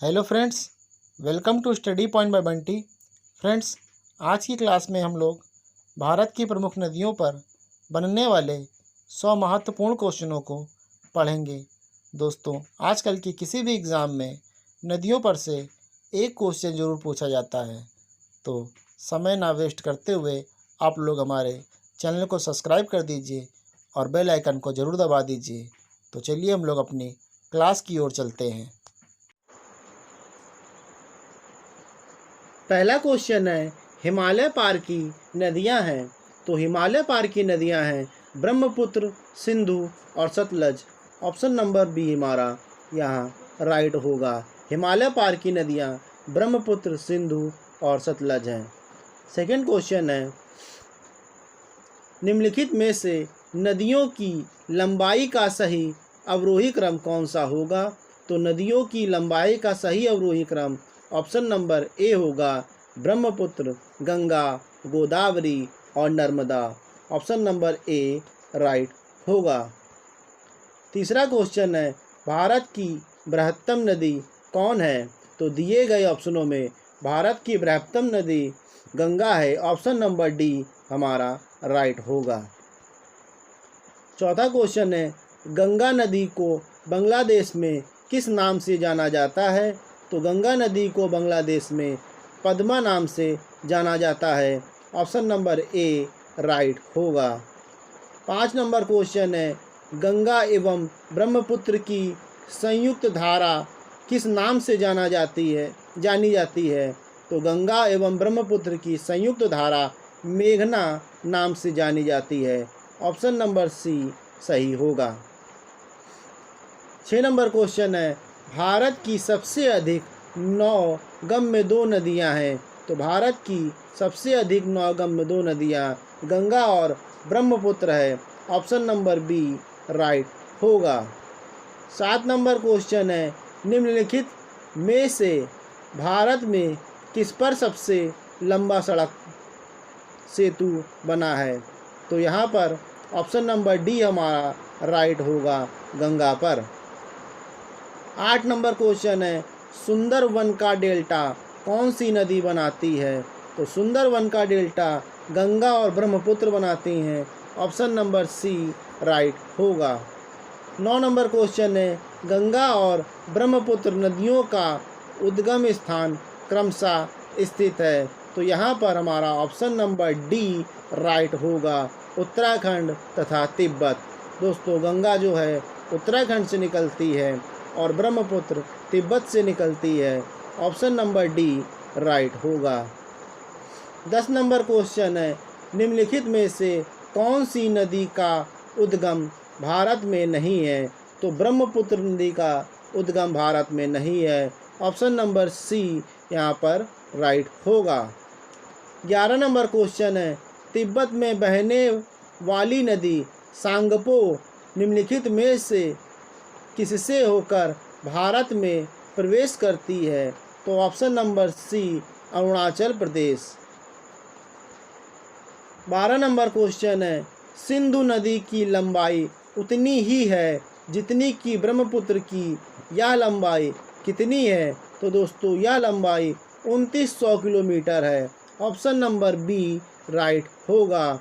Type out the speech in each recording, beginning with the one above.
Hello friends, welcome to study point by Bunty. Friends, आज की class में हम लोग भारत की प्रमुख नदियों पर बनने वाले 100 महत्वपूर्ण क्वेश्चनों को पढ़ेंगे। दोस्तों, आजकल की किसी भी एग्ज़ाम में नदियों पर से एक क्वेश्चन ज़रूर पूछा जाता है, तो समय ना वेस्ट करते हुए आप लोग हमारे चैनल को सब्सक्राइब कर दीजिए और बेल आइकन को ज़रूर दबा दीजिए। तो चलिए हम लोग अपनी क्लास की ओर चलते हैं। पहला क्वेश्चन है, हिमालय पार की नदियां हैं। तो हिमालय पार की नदियां हैं ब्रह्मपुत्र, सिंधु और सतलज। ऑप्शन नंबर बी हमारा यहाँ राइट होगा। हिमालय पार की नदियां ब्रह्मपुत्र, सिंधु और सतलज हैं। सेकंड क्वेश्चन है, निम्नलिखित में से नदियों की लंबाई का सही अवरोही क्रम कौन सा होगा? तो नदियों की लंबाई का सही अवरोही क्रम ऑप्शन नंबर ए होगा ब्रह्मपुत्र, गंगा, गोदावरी और Narmada. Option number A right होगा। तीसरा क्वेश्चन है, भारत की बृहत्तम नदी कौन है? तो दिए गए ऑप्शनों में भारत की बृहत्तम नदी गंगा है। ऑप्शन नंबर डी हमारा राइट होगा। चौथा क्वेश्चन है, गंगा नदी को बांग्लादेश में किस नाम से जाना जाता है? तो गंगा नदी को बांग्लादेश में पद्मा नाम से जाना जाता है। ऑप्शन नंबर ए राइट होगा। 5 नंबर क्वेश्चन है, गंगा एवं ब्रह्मपुत्र की संयुक्त धारा किस नाम से जानी जाती है? तो गंगा एवं ब्रह्मपुत्र की संयुक्त धारा मेघना नाम से जानी जाती है। ऑप्शन नंबर सी सही होगा। 6 नंबर क्वेश्चन है, भारत की सबसे अधिक नौगम्य 2 नदियां हैं। तो भारत की सबसे अधिक नौगम्य 2 नदियां गंगा और ब्रह्मपुत्र है। ऑप्शन नंबर बी राइट होगा। 7 नंबर क्वेश्चन है, निम्नलिखित में से भारत में किस पर सबसे लंबा सड़क सेतु बना है? तो यहाँ पर ऑप्शन नंबर डी हमारा राइट होगा, गंगा पर। 8 नंबर क्वेश्चन है, सुंदरवन का डेल्टा कौन सी नदी बनाती है? तो सुंदरवन का डेल्टा गंगा और ब्रह्मपुत्र बनाती हैं। ऑप्शन नंबर सी राइट होगा। 9 नंबर क्वेश्चन है, गंगा और ब्रह्मपुत्र नदियों का उद्गम स्थान क्रमशः स्थित है। तो यहाँ पर हमारा ऑप्शन नंबर डी राइट होगा, उत्तराखंड तथा तिब्बत। दोस्तों, गंगा जो है उत्तराखंड से निकलती है और ब्रह्मपुत्र तिब्बत से निकलती है। ऑप्शन नंबर डी राइट होगा। 10 नंबर क्वेश्चन है, निम्नलिखित में से कौन सी नदी का उद्गम भारत में नहीं है? तो ब्रह्मपुत्र नदी का उद्गम भारत में नहीं है। ऑप्शन नंबर सी यहाँ पर राइट होगा। 11 नंबर क्वेश्चन है, तिब्बत में बहने वाली नदी सांगपो निम्नलिखित में से किससे होकर भारत में प्रवेश करती है? तो ऑप्शन नंबर सी अरुणाचल प्रदेश। 12 नंबर क्वेश्चन है, सिंधु नदी की लंबाई उतनी ही है जितनी कि ब्रह्मपुत्र की। यह लंबाई कितनी है? तो दोस्तों, यह लंबाई 2900 किलोमीटर है। ऑप्शन नंबर बी राइट होगा।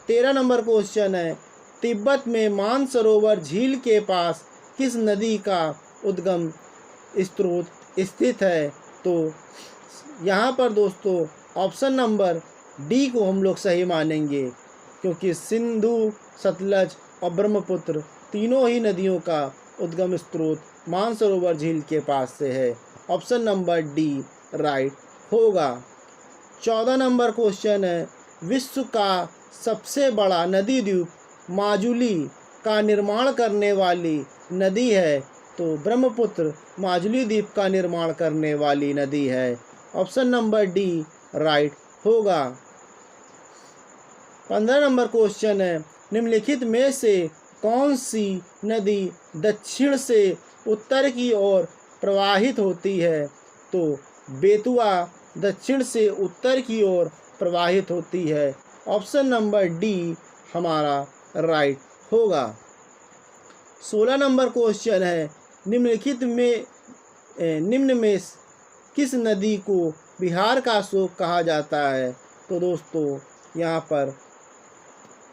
13 नंबर क्वेश्चन है, तिब्बत में मानसरोवर झील के पास किस नदी का उद्गम स्रोत स्थित है? तो यहाँ पर दोस्तों ऑप्शन नंबर डी को हम लोग सही मानेंगे, क्योंकि सिंधु, सतलज और ब्रह्मपुत्र तीनों ही नदियों का उद्गम स्रोत मानसरोवर झील के पास से है। ऑप्शन नंबर डी राइट होगा। 14 नंबर क्वेश्चन है, विश्व का सबसे बड़ा नदी द्वीप माजुली का निर्माण करने वाली नदी है? तो ब्रह्मपुत्र माजुली द्वीप का निर्माण करने वाली नदी है। ऑप्शन नंबर डी राइट होगा। 15 नंबर क्वेश्चन है, निम्नलिखित में से कौन सी नदी दक्षिण से उत्तर की ओर प्रवाहित होती है? तो बेतवा दक्षिण से उत्तर की ओर प्रवाहित होती है। ऑप्शन नंबर डी हमारा राइट होगा। 16 नंबर क्वेश्चन है, निम्नलिखित में निम्न में किस नदी को बिहार का अशोक कहा जाता है? तो दोस्तों यहाँ पर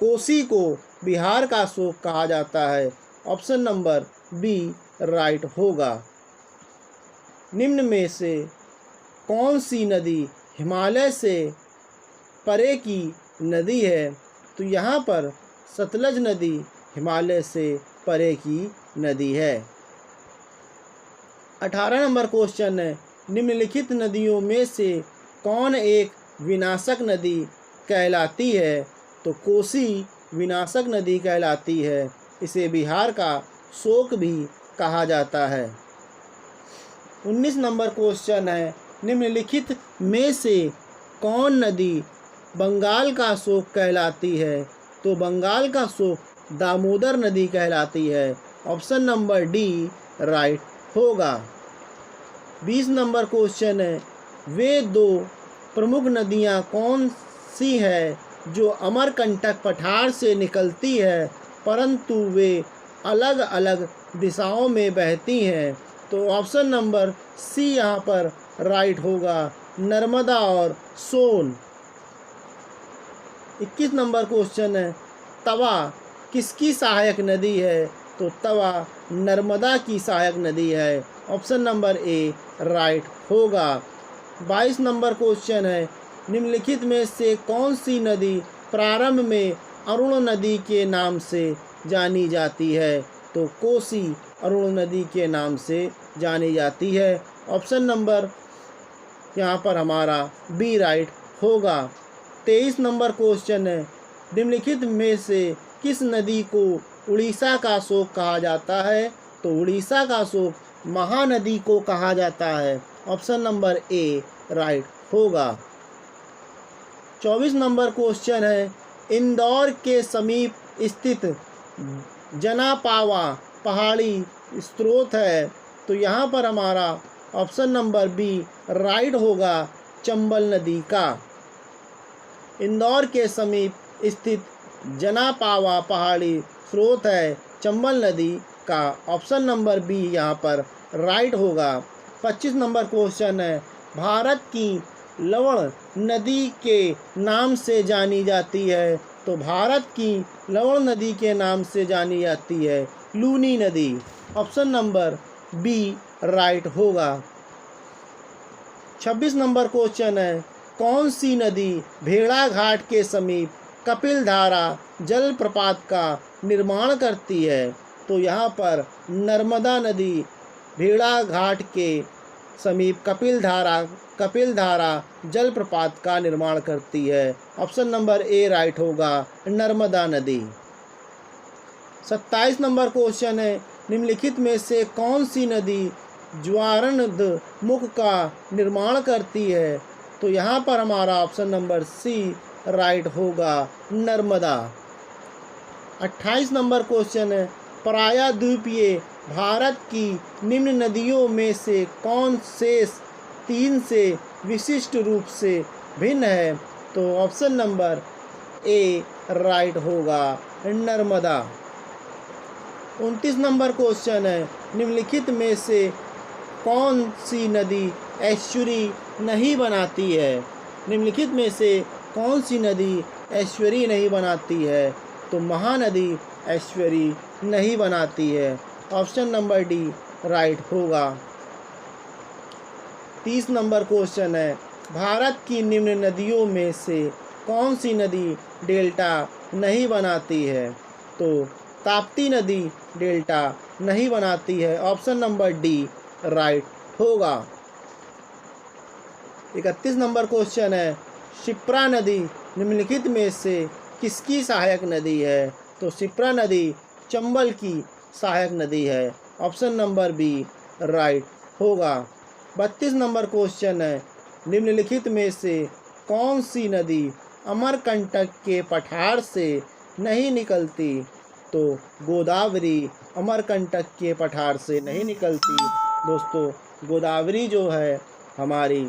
कोसी को बिहार का अशोक कहा जाता है। ऑप्शन नंबर बी राइट होगा। निम्न में से कौन सी नदी हिमालय से परे की नदी है? तो यहाँ पर सतलज नदी हिमालय से परे की नदी है। 18 नंबर क्वेश्चन है, निम्नलिखित नदियों में से कौन एक विनाशक नदी कहलाती है? तो कोसी विनाशक नदी कहलाती है। इसे बिहार का शोक भी कहा जाता है। 19 नंबर क्वेश्चन है, निम्नलिखित में से कौन नदी बंगाल का शोक कहलाती है? तो बंगाल का शोक दामोदर नदी कहलाती है। ऑप्शन नंबर डी राइट होगा। 20 नंबर क्वेश्चन है, वे दो प्रमुख नदियां कौन सी है जो अमरकंटक पठार से निकलती है परंतु वे अलग अलग दिशाओं में बहती हैं? तो ऑप्शन नंबर सी यहाँ पर राइट होगा, नर्मदा और सोन। 21 नंबर क्वेश्चन है, तवा किसकी सहायक नदी है? तो तवा नर्मदा की सहायक नदी है। ऑप्शन नंबर ए राइट होगा। 22 नंबर क्वेश्चन है, निम्नलिखित में से कौन सी नदी प्रारंभ में अरुण नदी के नाम से जानी जाती है? तो कोसी अरुण नदी के नाम से जानी जाती है। ऑप्शन नंबर यहाँ पर हमारा बी राइट होगा। 23 नंबर क्वेश्चन है, निम्नलिखित में से किस नदी को उड़ीसा का शोक कहा जाता है? तो उड़ीसा का शोक महानदी को कहा जाता है। ऑप्शन नंबर ए राइट होगा। 24 नंबर क्वेश्चन है, इंदौर के समीप स्थित जनापावा पहाड़ी स्रोत है। तो यहाँ पर हमारा ऑप्शन नंबर बी राइट होगा, चंबल नदी का। इंदौर के समीप स्थित जनापावा पहाड़ी स्रोत है चंबल नदी का। ऑप्शन नंबर बी यहाँ पर राइट होगा। 25 नंबर क्वेश्चन है, भारत की लवण नदी के नाम से जानी जाती है? तो भारत की लवण नदी के नाम से जानी जाती है लूनी नदी। ऑप्शन नंबर बी राइट होगा। 26 नंबर क्वेश्चन है, कौन सी नदी भेड़ा घाट के समीप कपिलधारा जलप्रपात का निर्माण करती है? तो यहाँ पर नर्मदा नदी भेड़ा घाट के समीप कपिलधारा जलप्रपात का निर्माण करती है। ऑप्शन नंबर ए राइट होगा, नर्मदा नदी। 27 नंबर क्वेश्चन है, निम्नलिखित में से कौन सी नदी ज्वारनद मुख का निर्माण करती है? तो यहाँ पर हमारा ऑप्शन नंबर सी राइट होगा, नर्मदा। 28 नंबर क्वेश्चन है, प्रायद्वीपीय भारत की निम्न नदियों में से कौन शेष 3 से विशिष्ट रूप से भिन्न है? तो ऑप्शन नंबर ए राइट होगा, नर्मदा। 29 नंबर क्वेश्चन है, निम्नलिखित में से कौन सी नदी एस्चुरी नहीं बनाती है? निम्नलिखित में से कौन सी नदी एस्चुरी नहीं बनाती है? तो महानदी एस्चुरी नहीं बनाती है। ऑप्शन नंबर डी राइट होगा। 30 नंबर क्वेश्चन है, भारत की निम्न नदियों में से कौन सी नदी डेल्टा नहीं बनाती है? तो ताप्ती नदी डेल्टा नहीं बनाती है। ऑप्शन नंबर डी राइट होगा। 31 नंबर क्वेश्चन है, शिप्रा नदी निम्नलिखित में से किसकी सहायक नदी है? तो शिप्रा नदी चंबल की सहायक नदी है। ऑप्शन नंबर बी राइट होगा। 32 नंबर क्वेश्चन है, निम्नलिखित में से कौन सी नदी अमरकंटक के पठार से नहीं निकलती? तो गोदावरी अमरकंटक के पठार से नहीं निकलती। दोस्तों, गोदावरी जो है हमारी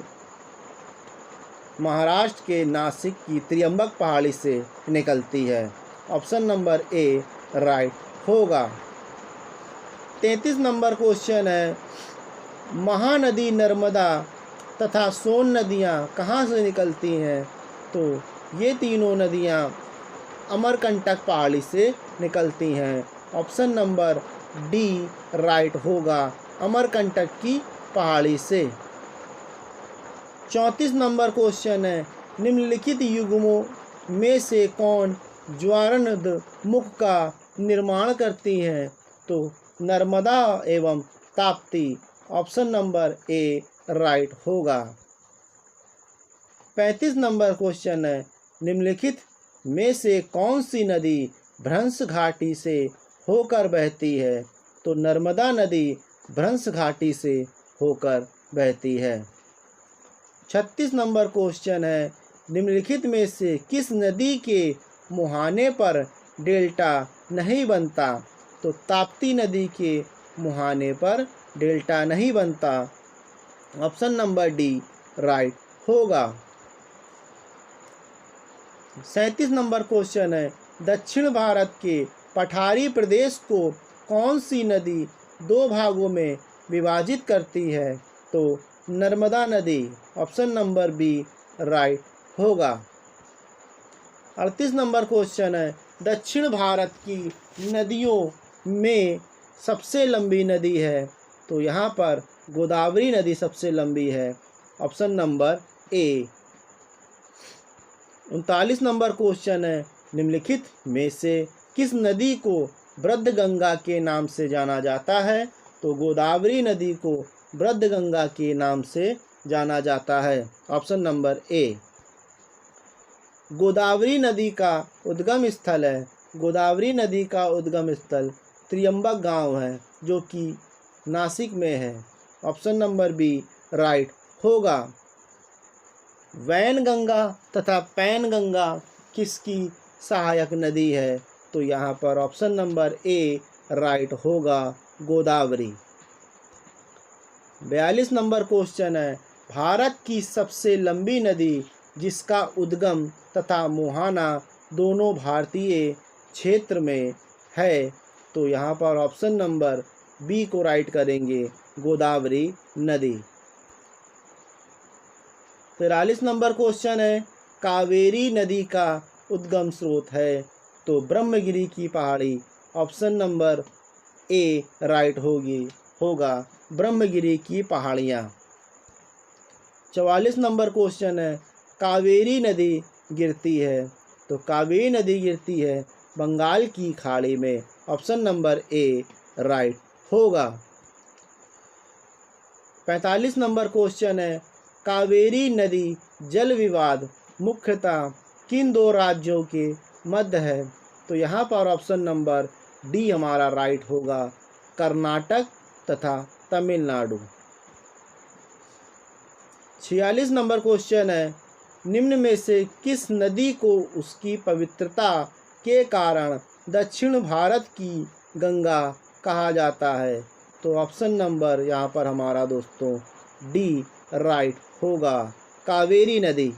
महाराष्ट्र के नासिक की त्र्यंबक पहाड़ी से निकलती है। ऑप्शन नंबर ए राइट होगा। 33 नंबर क्वेश्चन है, महानदी नर्मदा तथा सोन नदियाँ कहाँ से निकलती हैं? तो ये तीनों नदियाँ अमरकंटक पहाड़ी से निकलती हैं। ऑप्शन नंबर डी राइट होगा, अमरकंटक की पहाड़ी से। 34 नंबर क्वेश्चन है, निम्नलिखित युग्मों में से कौन ज्वारनद मुख का निर्माण करती है? तो नर्मदा एवं Tapti. Option number A right होगा। 35 नंबर क्वेश्चन है, निम्नलिखित में से कौन सी नदी भ्रंश घाटी से होकर बहती है? तो नर्मदा नदी भ्रंश घाटी से होकर बहती है। 36 नंबर क्वेश्चन है, निम्नलिखित में से किस नदी के मुहाने पर डेल्टा नहीं बनता? तो ताप्ती नदी के मुहाने पर डेल्टा नहीं बनता। ऑप्शन नंबर डी राइट होगा। 37 नंबर क्वेश्चन है, दक्षिण भारत के पठारी प्रदेश को कौन सी नदी दो भागों में विभाजित करती है? तो नर्मदा नदी। ऑप्शन नंबर बी राइट होगा। 38 नंबर क्वेश्चन है, दक्षिण भारत की नदियों में सबसे लंबी नदी है? तो यहाँ पर गोदावरी नदी सबसे लंबी है। Option number A. 39 number question है, निम्नलिखित में से किस नदी को वृद्धगंगा के नाम से जाना जाता है? तो गोदावरी नदी को वृद्धगंगा के नाम से जाना जाता है। Option number A. गोदावरी नदी का उद्गम स्थल है, गोदावरी नदी का उद्गम स्थल त्रियंबक गांव है, जो कि नासिक में है। ऑप्शन नंबर बी राइट होगा। वैनगंगा तथा पैनगंगा किसकी सहायक नदी है? तो यहाँ पर ऑप्शन नंबर ए राइट होगा, गोदावरी। 42 नंबर क्वेश्चन है, भारत की सबसे लंबी नदी जिसका उद्गम तथा मुहाना दोनों भारतीय क्षेत्र में है? तो यहाँ पर ऑप्शन नंबर बी को राइट करेंगे, गोदावरी नदी। 43 नंबर क्वेश्चन है, कावेरी नदी का उद्गम स्रोत है? तो ब्रह्मगिरी की पहाड़ी। ऑप्शन नंबर ए राइट होगा, ब्रह्मगिरी की पहाड़ियाँ। 44 नंबर क्वेश्चन है, कावेरी नदी गिरती है? तो कावेरी नदी गिरती है बंगाल की खाड़ी में। ऑप्शन नंबर ए राइट होगा। 45 नंबर क्वेश्चन है, कावेरी नदी जल विवाद मुख्यतः किन दो राज्यों के मध्य है? तो यहाँ पर ऑप्शन नंबर डी हमारा राइट होगा, कर्नाटक तथा तमिलनाडु। 46 नंबर क्वेश्चन है, निम्न में से किस नदी को उसकी पवित्रता के कारण दक्षिण भारत की गंगा कहा जाता है? तो ऑप्शन नंबर यहाँ पर हमारा दोस्तों डी राइट होगा, कावेरी नदी।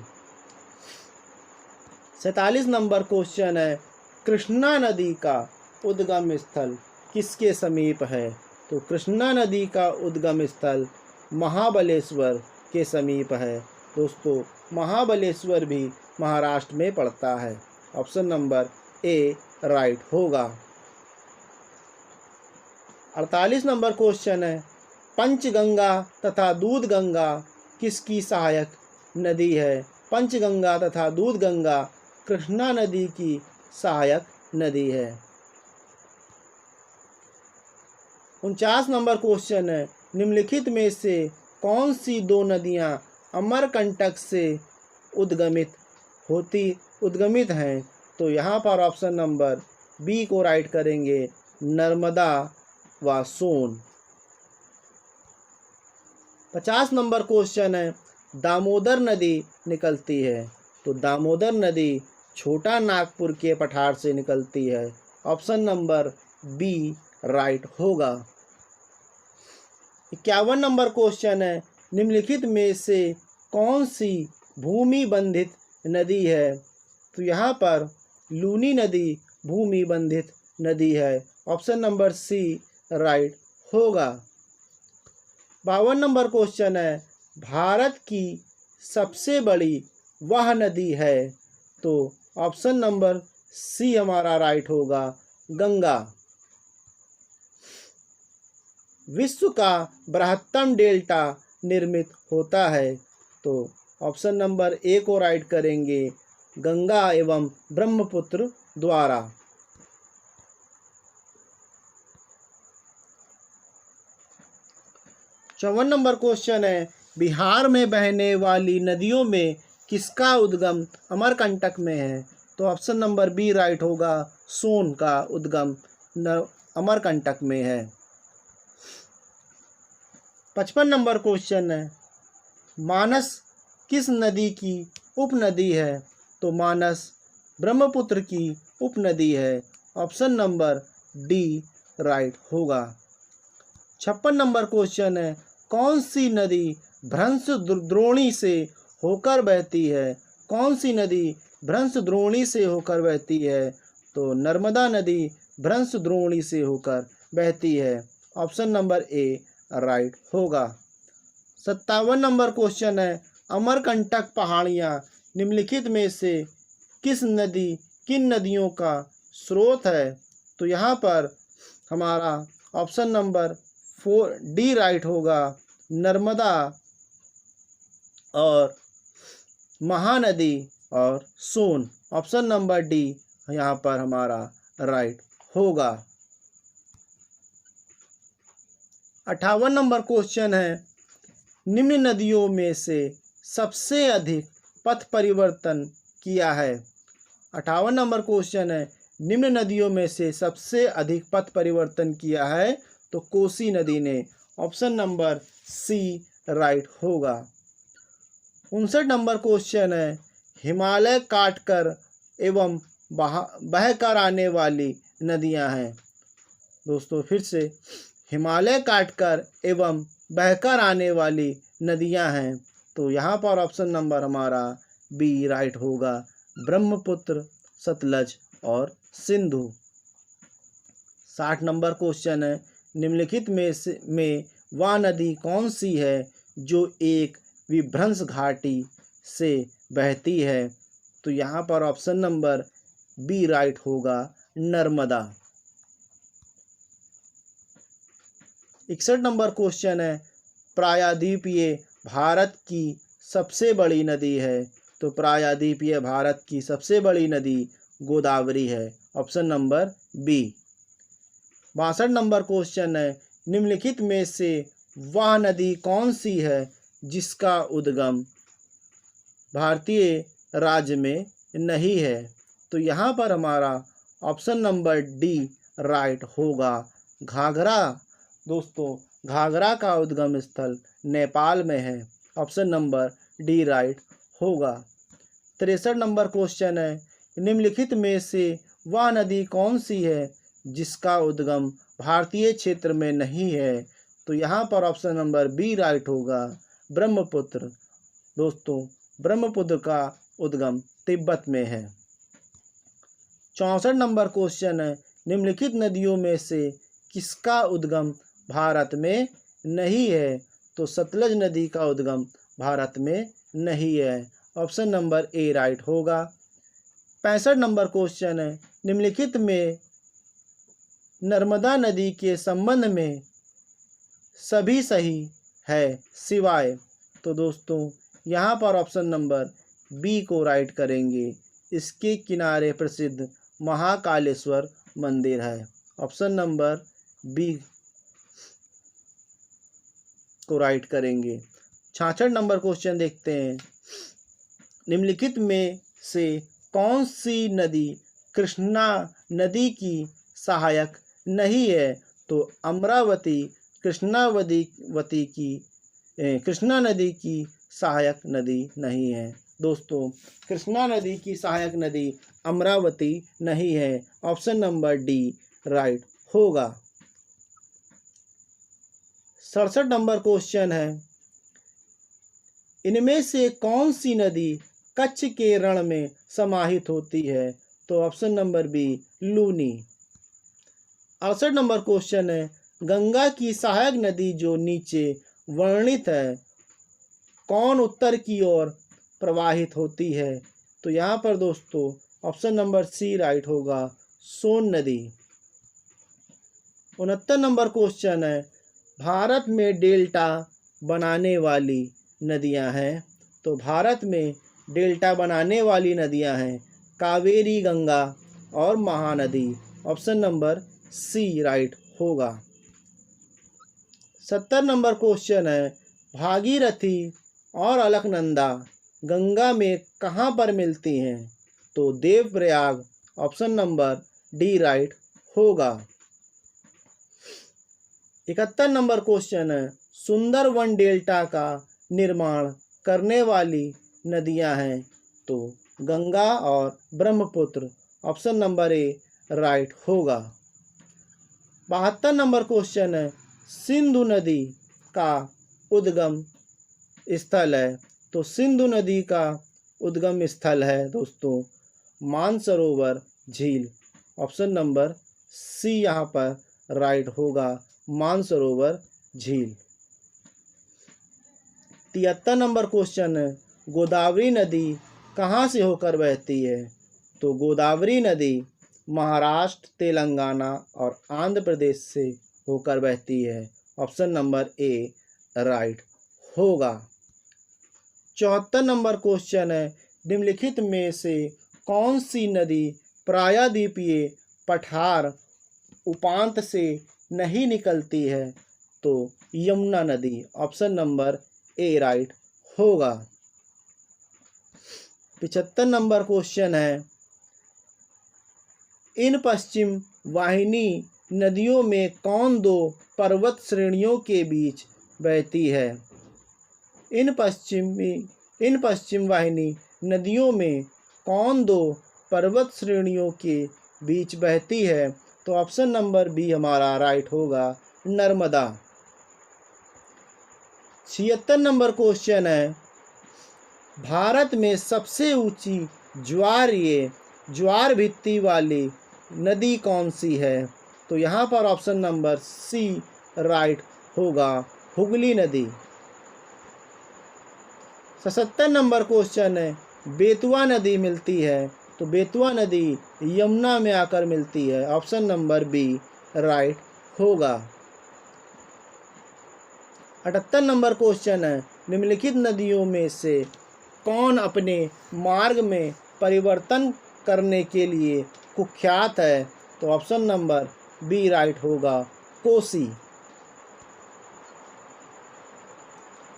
47 नंबर क्वेश्चन है, कृष्णा नदी का उद्गम स्थल किसके समीप है? तो कृष्णा नदी का उद्गम स्थल महाबलेश्वर के समीप है। दोस्तों, महाबलेश्वर भी महाराष्ट्र में पड़ता है। ऑप्शन नंबर ए राइट होगा। 48 नंबर क्वेश्चन है, पंचगंगा तथा दूधगंगा किसकी सहायक नदी है? पंचगंगा तथा दूधगंगा कृष्णा नदी की सहायक नदी है। 49 नंबर क्वेश्चन है, निम्नलिखित में से कौन सी दो नदियां अमरकंटक से उद्गमित हैं? तो यहाँ पर ऑप्शन नंबर बी को राइट करेंगे, नर्मदा व सोन। 50 नंबर क्वेश्चन है, दामोदर नदी निकलती है? तो दामोदर नदी छोटा नागपुर के पठार से निकलती है। ऑप्शन नंबर बी राइट होगा। 51 नंबर क्वेश्चन है, निम्नलिखित में से कौन सी भूमि बंधित नदी है? तो यहाँ पर लूनी नदी भूमि बंधित नदी है। ऑप्शन नंबर सी राइट होगा। 52 नंबर क्वेश्चन है, भारत की सबसे बड़ी वह नदी है? तो ऑप्शन नंबर सी हमारा राइट होगा, गंगा। विश्व का बृहत्तम डेल्टा निर्मित होता है? तो ऑप्शन नंबर ए को राइट करेंगे, गंगा एवं ब्रह्मपुत्र द्वारा। 54 नंबर क्वेश्चन है, बिहार में बहने वाली नदियों में किसका उद्गम अमरकंटक में है? तो ऑप्शन नंबर बी राइट होगा, सोन का उद्गम अमरकंटक में है। 55 नंबर क्वेश्चन है, मानस किस नदी की उपनदी है? तो मानस ब्रह्मपुत्र की उपनदी है। ऑप्शन नंबर डी राइट होगा। 56 नंबर क्वेश्चन है, कौन सी नदी भ्रंश द्रोणी से होकर बहती है? कौन सी नदी भ्रंश द्रोणी से होकर बहती है? तो नर्मदा नदी भ्रंश द्रोणी से होकर बहती है। ऑप्शन नंबर ए राइट होगा। 57 नंबर क्वेश्चन है, अमरकंटक पहाड़ियाँ निम्नलिखित में से किन नदियों का स्रोत है? तो यहाँ पर हमारा ऑप्शन नंबर 4 डी राइट होगा, नर्मदा और महानदी और सोन। ऑप्शन नंबर डी यहाँ पर हमारा राइट होगा। 58 नंबर क्वेश्चन है, निम्न नदियों में से सबसे अधिक पथ परिवर्तन किया है? 58 नंबर क्वेश्चन है, निम्न नदियों में से सबसे अधिक पथ परिवर्तन किया है? तो कोसी नदी ने। ऑप्शन नंबर सी राइट होगा। 59 नंबर क्वेश्चन है, हिमालय काटकर एवं बहकर आने वाली नदियां हैं। दोस्तों फिर से, हिमालय काटकर एवं बहकर आने वाली नदियां हैं। तो यहाँ पर ऑप्शन नंबर हमारा बी राइट होगा, ब्रह्मपुत्र, सतलज और सिंधु। 60 नंबर क्वेश्चन है, निम्नलिखित में वह नदी कौन सी है जो एक विभ्रंश घाटी से बहती है? तो यहाँ पर ऑप्शन नंबर बी राइट होगा, नर्मदा। 61 नंबर क्वेश्चन है, प्रायद्वीपीय भारत की सबसे बड़ी नदी है? तो प्रायद्वीपीय भारत की सबसे बड़ी नदी गोदावरी है। Option number B. 62 number question है, निम्नलिखित में से वह नदी कौन सी है जिसका उद्गम भारतीय राज्य में नहीं है? तो यहाँ पर हमारा ऑप्शन नंबर डी राइट होगा, घाघरा। दोस्तों घाघरा का उद्गम स्थल नेपाल में है। ऑप्शन नंबर डी राइट होगा। 63 नंबर क्वेश्चन है, निम्नलिखित में से वह नदी कौन सी है जिसका उद्गम भारतीय क्षेत्र में नहीं है? तो यहाँ पर ऑप्शन नंबर बी राइट होगा, ब्रह्मपुत्र। दोस्तों ब्रह्मपुत्र का उद्गम तिब्बत में है। 64 नंबर क्वेश्चन है, निम्नलिखित नदियों में से किसका उद्गम भारत में नहीं है? तो सतलज नदी का उद्गम भारत में नहीं है। ऑप्शन नंबर ए राइट होगा। 65 नंबर क्वेश्चन है, निम्नलिखित में नर्मदा नदी के संबंध में सभी सही है सिवाय? तो दोस्तों यहाँ पर ऑप्शन नंबर बी को राइट करेंगे, इसके किनारे प्रसिद्ध महाकालेश्वर मंदिर है। ऑप्शन नंबर बी को राइट करेंगे। 66 नंबर क्वेश्चन देखते हैं, निम्नलिखित में से कौन सी नदी कृष्णा नदी की सहायक नहीं है? तो अमरावती कृष्णा नदी की सहायक नदी नहीं है। दोस्तों कृष्णा नदी की सहायक नदी अमरावती नहीं है। ऑप्शन नंबर डी राइट होगा। 67 नंबर क्वेश्चन है, इनमें से कौन सी नदी कच्छ के रण में समाहित होती है? तो option number B Luni. 68 number question है, गंगा की सहायक नदी जो नीचे वर्णित है, कौन उत्तर की ओर प्रवाहित होती है? तो यहाँ पर दोस्तों ऑप्शन नंबर सी राइट होगा, सोन नदी। 69 नंबर क्वेश्चन है, भारत में डेल्टा बनाने वाली नदियां हैं। तो भारत में डेल्टा बनाने वाली नदियां हैं कावेरी, गंगा और Mahanadi. Option number C right होगा। 70 नंबर क्वेश्चन है, भागीरथी और अलकनंदा गंगा में कहाँ पर मिलती हैं? तो Devprayag. Option number D right होगा। 71 नंबर क्वेश्चन है, सुंदरवन डेल्टा का निर्माण करने वाली नदियां हैं। तो गंगा और Brahmaputra. Option number A right होगा। 72 नंबर क्वेश्चन है, सिंधु नदी का उद्गम स्थल है। तो सिंधु नदी का उद्गम स्थल है दोस्तों मानसरोवर झील। ऑप्शन नंबर सी यहाँ पर राइट होगा, मानसरोवर झील। 73 नंबर क्वेश्चन है, गोदावरी नदी कहाँ से होकर बहती है? तो गोदावरी नदी महाराष्ट्र, तेलंगाना और आंध्र प्रदेश से होकर बहती है। ऑप्शन नंबर ए राइट होगा। 74 नंबर क्वेश्चन है, निम्नलिखित में से कौन सी नदी प्रायद्वीपीय पठार उपांत से नहीं निकलती है? तो यमुना नदी। ऑप्शन नंबर ए राइट होगा। 75 नंबर क्वेश्चन है, इन पश्चिम वाहिनी नदियों में कौन दो पर्वत श्रेणियों के बीच बहती है? इन पश्चिम वाहिनी नदियों में कौन दो पर्वत श्रेणियों के बीच बहती है? तो ऑप्शन नंबर बी हमारा राइट होगा, नर्मदा। 76 नंबर क्वेश्चन है, भारत में सबसे ऊंची ज्वार भित्ति वाली नदी कौन सी है? तो यहाँ पर ऑप्शन नंबर सी राइट होगा, हुगली नदी। 77 नंबर क्वेश्चन है, बेतवा नदी मिलती है। तो बेतवा नदी यमुना में आकर मिलती है। ऑप्शन नंबर बी राइट होगा। 78 नंबर क्वेश्चन है, निम्नलिखित नदियों में से कौन अपने मार्ग में परिवर्तन करने के लिए कुख्यात है? तो ऑप्शन नंबर बी राइट होगा, कोसी।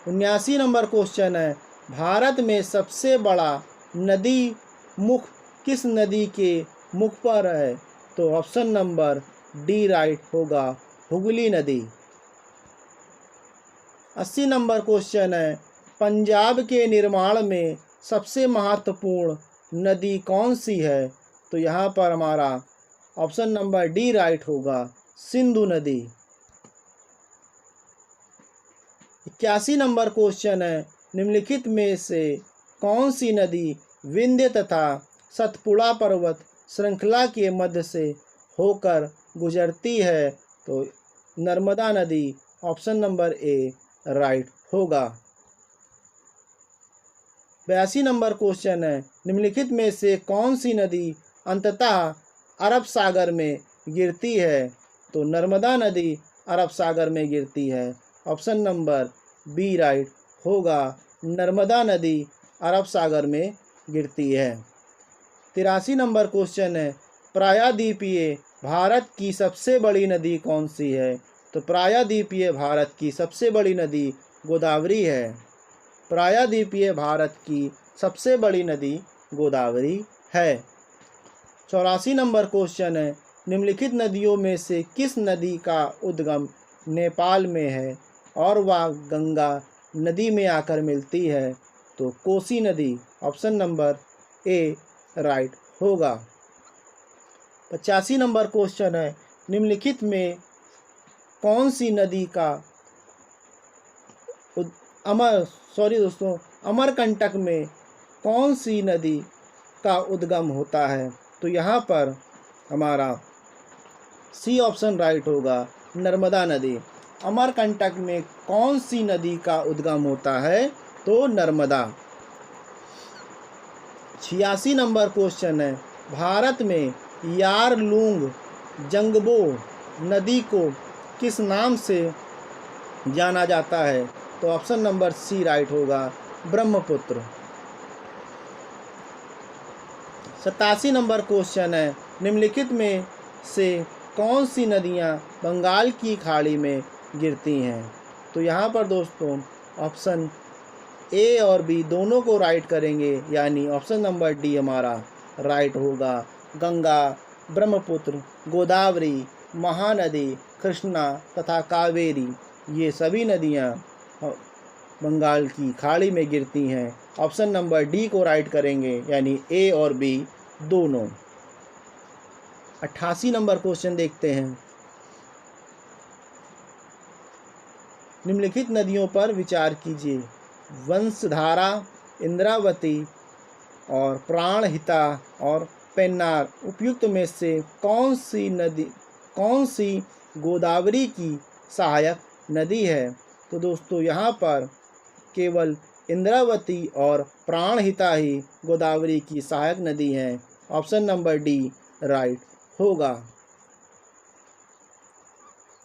79 नंबर क्वेश्चन है, भारत में सबसे बड़ा नदी मुख किस नदी के मुख पर है? तो ऑप्शन नंबर डी राइट होगा, हुगली नदी। 80 नंबर क्वेश्चन है, पंजाब के निर्माण में सबसे महत्वपूर्ण नदी कौन सी है? तो यहाँ पर हमारा ऑप्शन नंबर डी राइट होगा, सिंधु नदी। 81 नंबर क्वेश्चन है, निम्नलिखित में से कौन सी नदी विंध्य तथा सतपुड़ा पर्वत श्रृंखला के मध्य से होकर गुजरती है? तो नर्मदा नदी। ऑप्शन नंबर ए राइट होगा। 82 नंबर क्वेश्चन है, निम्नलिखित में से कौन सी नदी अंततः अरब सागर में गिरती है? तो नर्मदा नदी अरब सागर में गिरती है। ऑप्शन नंबर बी राइट होगा, नर्मदा नदी अरब सागर में गिरती है। 83 नंबर क्वेश्चन है, प्रायद्वीपीय भारत की सबसे बड़ी नदी कौन सी है? तो प्रायद्वीपीय भारत की सबसे बड़ी नदी गोदावरी है। प्रायद्वीपीय भारत की सबसे बड़ी नदी गोदावरी है। 84 नंबर क्वेश्चन है, निम्नलिखित नदियों में से किस नदी का उद्गम नेपाल में है और वह गंगा नदी में आकर मिलती है? तो कोसी नदी। ऑप्शन नंबर ए राइट होगा। 85 नंबर क्वेश्चन है, निम्नलिखित में कौन सी नदी का अमरकंटक में कौन सी नदी का उद्गम होता है? तो यहाँ पर हमारा सी ऑप्शन राइट होगा, नर्मदा नदी। अमरकंटक में कौन सी नदी का उद्गम होता है? तो नर्मदा। 86 नंबर क्वेश्चन है, भारत में यारलुंग जंगबो नदी को किस नाम से जाना जाता है? तो ऑप्शन नंबर सी राइट होगा, ब्रह्मपुत्र। 87 नंबर क्वेश्चन है, निम्नलिखित में से कौन सी नदियां बंगाल की खाड़ी में गिरती हैं? तो यहाँ पर दोस्तों ऑप्शन ए और बी दोनों को राइट करेंगे, यानी ऑप्शन नंबर डी हमारा राइट होगा। गंगा, ब्रह्मपुत्र, गोदावरी, महानदी, कृष्णा तथा कावेरी, ये सभी नदियाँ बंगाल की खाड़ी में गिरती हैं। ऑप्शन नंबर डी को राइट करेंगे, यानी ए और बी दोनों। 88 नंबर क्वेश्चन देखते हैं, निम्नलिखित नदियों पर विचार कीजिए। वंशधारा, इंद्रावती और प्राणहिता और पेन्नार उपयुक्त में से कौन सी गोदावरी की सहायक नदी है? तो दोस्तों यहाँ पर केवल इंद्रावती और प्राणहिता ही गोदावरी की सहायक नदी है। ऑप्शन नंबर डी राइट होगा।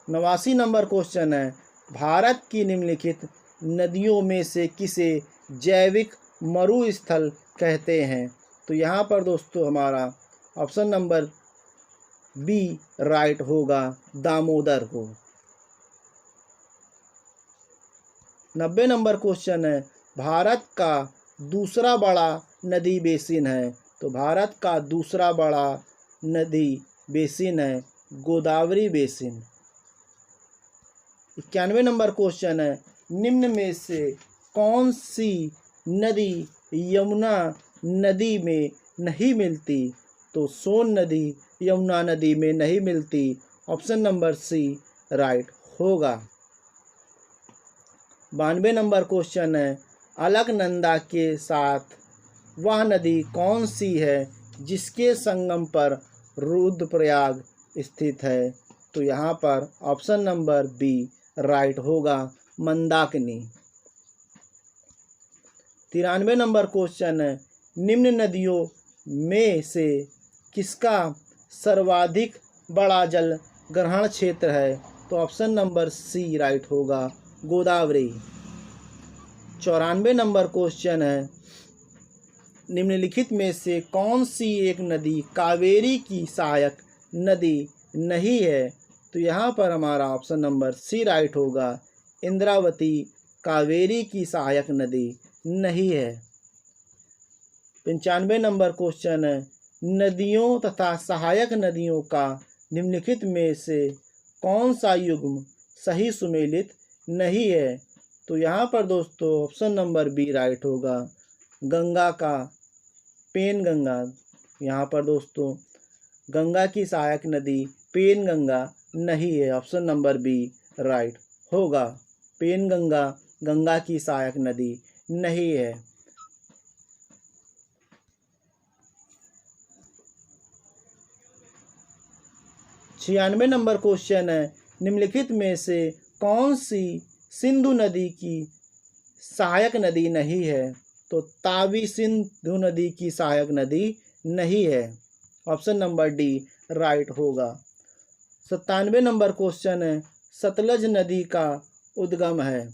89 नंबर क्वेश्चन है, भारत की निम्नलिखित नदियों में से किसे जैविक मरुस्थल कहते हैं? तो यहाँ पर दोस्तों हमारा ऑप्शन नंबर बी राइट होगा, दामोदर को। 90 नंबर क्वेश्चन है, भारत का दूसरा बड़ा नदी बेसिन है? तो भारत का दूसरा बड़ा नदी बेसिन है गोदावरी बेसिन। 91 नंबर क्वेश्चन है, निम्न में से कौन सी नदी यमुना नदी में नहीं मिलती? तो सोन नदी यमुना नदी में नहीं मिलती। ऑप्शन नंबर सी राइट होगा। 92 नंबर क्वेश्चन है, अलकनंदा के साथ वह नदी कौन सी है जिसके संगम पर रुद्रप्रयाग स्थित है? तो यहाँ पर ऑप्शन नंबर बी राइट होगा, मंदाकिनी। 93 नंबर क्वेश्चन है, निम्न नदियों में से किसका सर्वाधिक बड़ा जल ग्रहण क्षेत्र है? तो ऑप्शन नंबर सी राइट होगा, गोदावरी। 94 नंबर क्वेश्चन है, निम्नलिखित में से कौन सी एक नदी कावेरी की सहायक नदी नहीं है? तो यहाँ पर हमारा ऑप्शन नंबर सी राइट होगा, इंद्रावती कावेरी की सहायक नदी नहीं है। 95 नंबर क्वेश्चन है, नदियों तथा सहायक नदियों का निम्नलिखित में से कौन सा युग्म सही सुमेलित नहीं है? तो यहाँ पर दोस्तों ऑप्शन नंबर बी राइट होगा, गंगा का पेनगंगा। यहाँ पर दोस्तों गंगा की सहायक नदी पेनगंगा नहीं है। ऑप्शन नंबर बी राइट होगा, पेनगंगा गंगा की सहायक नदी नहीं है। छियानवे नंबर क्वेश्चन है, निम्नलिखित में से कौन सी सिंधु नदी की सहायक नदी नहीं है? तो तावी सिंधु नदी की सहायक नदी नहीं है। ऑप्शन नंबर डी राइट होगा। 97 नंबर क्वेश्चन है, सतलज नदी का उद्गम है?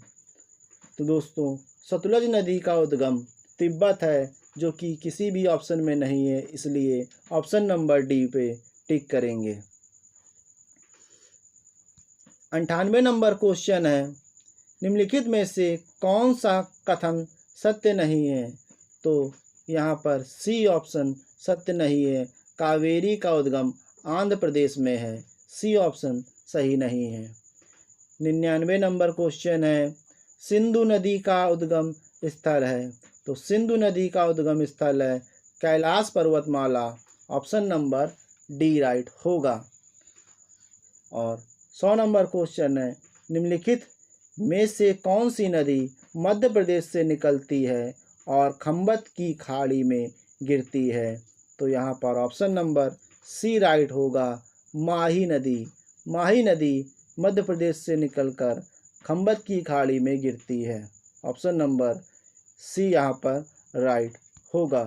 तो दोस्तों सतलज नदी का उद्गम तिब्बत है, जो कि किसी भी ऑप्शन में नहीं है, इसलिए ऑप्शन नंबर डी पे टिक करेंगे। 98 नंबर क्वेश्चन है, निम्नलिखित में से कौन सा कथन सत्य नहीं है? तो यहाँ पर सी ऑप्शन सत्य नहीं है, कावेरी का उद्गम आंध्र प्रदेश में है। सी ऑप्शन सही नहीं है। 99 नंबर क्वेश्चन है, सिंधु नदी का उद्गम स्थल है? तो सिंधु नदी का उद्गम स्थल है कैलाश पर्वतमाला। ऑप्शन नंबर डी राइट होगा। और 100 नंबर क्वेश्चन है, निम्नलिखित में से कौन सी नदी मध्य प्रदेश से निकलती है और खंबत की खाड़ी में गिरती है? तो यहाँ पर ऑप्शन नंबर सी राइट होगा, माही नदी। माही नदी मध्य प्रदेश से निकलकर खम्बत की खाड़ी में गिरती है। ऑप्शन नंबर सी यहाँ पर राइट होगा।